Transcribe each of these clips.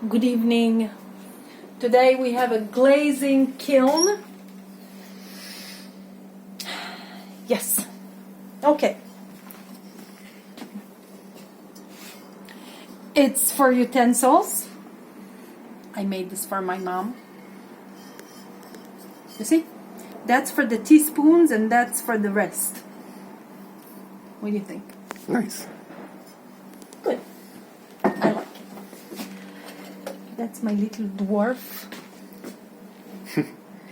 Good evening. Today we have a glazing kiln. Yes. Okay. It's for utensils. I made this for my mom. You see? That's for the teaspoons and that's for the rest. What do you think? Nice. Good. I like it. That's my little dwarf.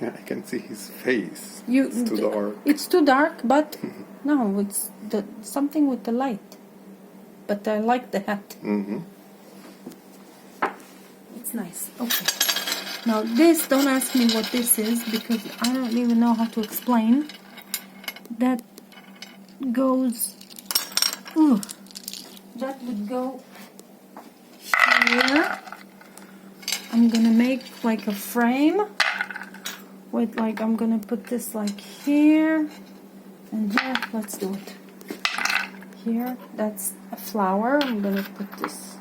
Yeah, I can see his face. It's too dark. It's too dark, but no, it's something with the light. But I like the hat. Mm-hmm. It's nice. Okay. Now this, don't ask me what this is because I don't even know how to explain. That goes. Ooh, that would go here. I'm gonna make like a frame. With like, I'm gonna put this like here and here. Let's do it. Here, that's a flower. I'm gonna put this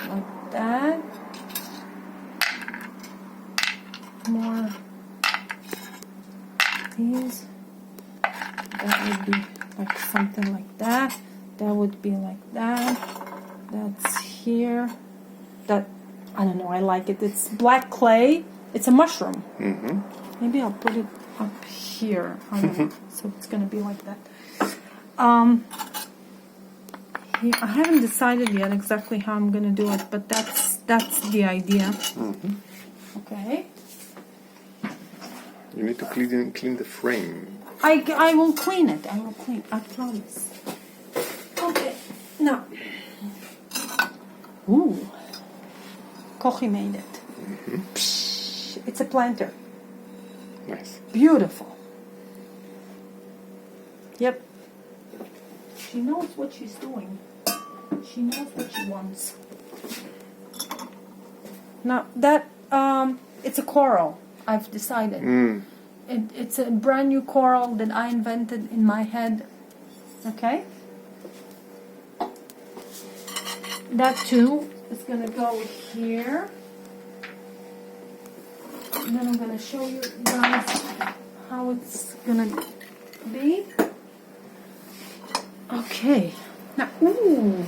like that. More these. That would be like something like that. That would be like that. That's here. That, I don't know, I like it. It's black clay. It's a mushroom. Mm-hmm. Maybe I'll put it up here. I don't know. So it's gonna be like that. I haven't decided yet exactly how I'm gonna do it, but that's the idea. Mm-hmm. Okay. You need to clean the frame. I will clean it. I will clean. I promise. Okay. Now. Ooh. Kochi made it. Mm-hmm. It's a planter. Nice. Beautiful. Yep. She knows what she's doing. She knows what she wants. Now that it's a coral. I've decided. Mm. It's a brand new coral that I invented in my head. Okay. That too is gonna go here. And then I'm going to show you guys how it's going to be. Okay. Now, ooh.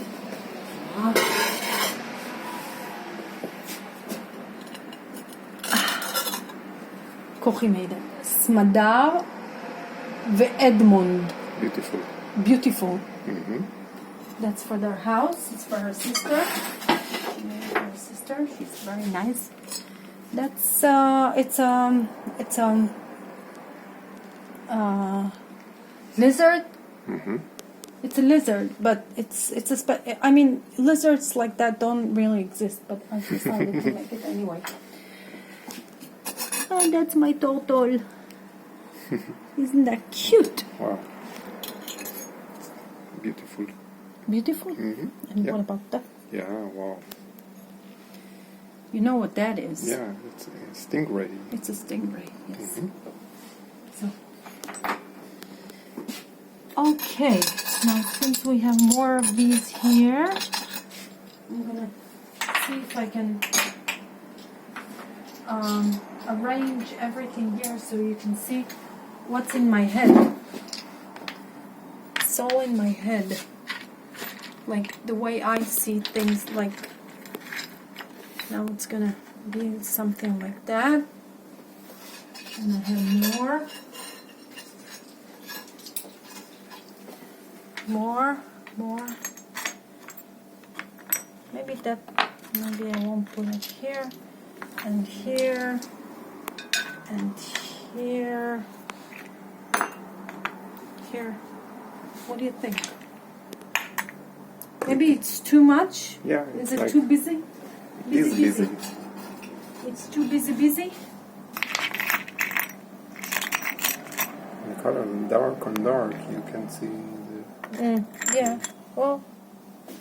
Kochi made it. Smadar ve'Edmond. Beautiful. Beautiful. Mm-hmm. That's for their house. It's for her sister. She made it for her sister. She's very nice. That's it's lizard. Mm-hmm. It's a lizard, but it's I mean, lizards like that don't really exist, but I decided to make it anyway. Oh, that's my turtle. Isn't that cute? Wow. Beautiful. Beautiful. Mm-hmm. And yep. what about that? Yeah. Wow. You know what that is? Yeah, it's a stingray. It's a stingray. Yes. Mm-hmm. So. Okay, now since we have more of these here, I'm gonna see if I can arrange everything here so you can see what's in my head. It's all in my head, like the way I see things. Like now it's gonna be something like that, and I have more. Maybe I won't put it here, and here, and here. Here. What do you think? Maybe it's too much? Yeah. Is it too busy? Busy. It's too busy? The color dark on dark, you can see the... Yeah. Well,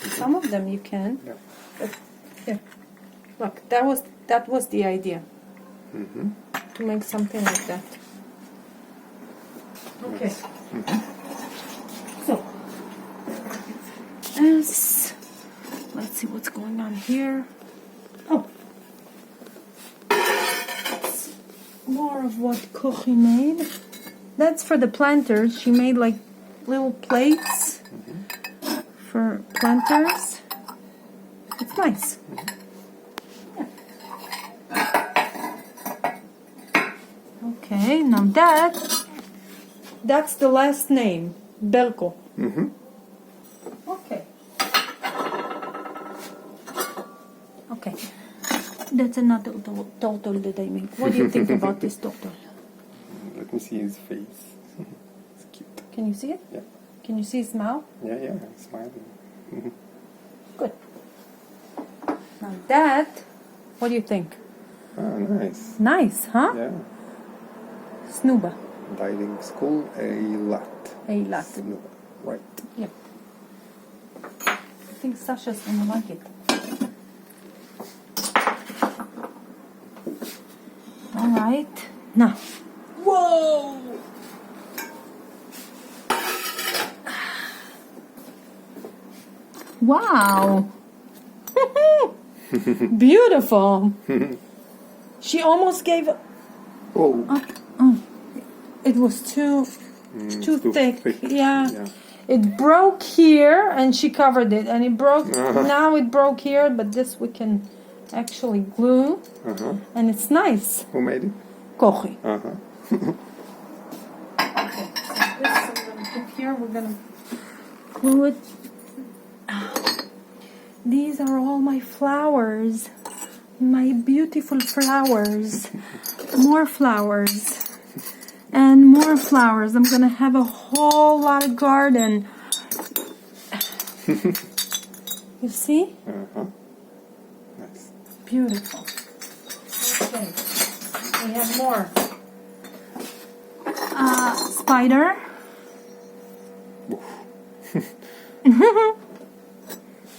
some of them you can. Yeah. But yeah. Look, that was the idea. Mm-hmm. To make something like that. Okay. Mm-hmm. So, let's see what's going on here. Oh, more of what Kochi made. That's for the planters. She made like little plates for planters. It's nice. Yeah. Okay, now that's the last name, Belko. Okay. Okay. That's another turtle that I made. What do you think about this turtle? Let me see his face. It's cute. Can you see it? Yeah. Can you see his mouth? Yeah, smiling. Good. Now that, what do you think? Ah, nice. Nice, huh? Yeah. Snuba. Diving school, a lot. A lot. Snuba. Right. Yep. I think Sasha's gonna like it. Alright. Now. Whoa! Wow! Beautiful! She almost gave... Oh. It was too thick. Yeah. Yeah. It broke here and she covered it. And it broke... Now it broke here, but this we can actually glue. And it's nice. Who made it? Kochi. Uh-huh. Okay, so this I'm going to put here. We're going to glue it. These are all my flowers. My beautiful flowers. More flowers. And more flowers. I'm going to have a whole lot of garden. You see? Nice. Beautiful. Okay. We have more. Spider.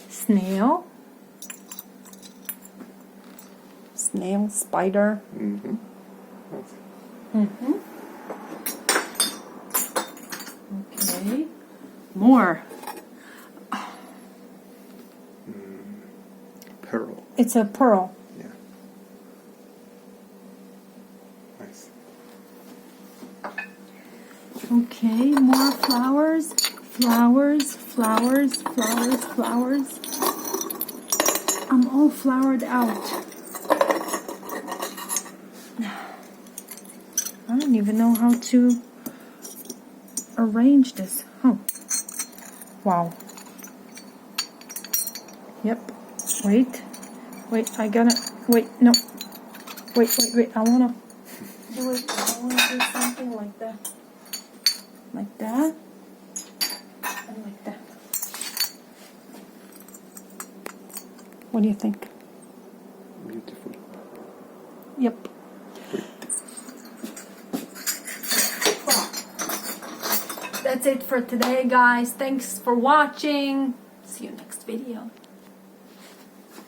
Snail. Snail, spider. Okay. More. Pearl. It's a pearl. Yeah. Nice. Okay, more flowers. Flowers, flowers, flowers, flowers. I'm all flowered out. I don't even know how to arrange this. Oh. Wow. Yep. Wait. I gotta... Wait, no. Wait. I wanna do it. I wanna do something like that. Like that. And like that. What do you think? Beautiful. Yep. That's it for today, guys. Thanks for watching. See you next video.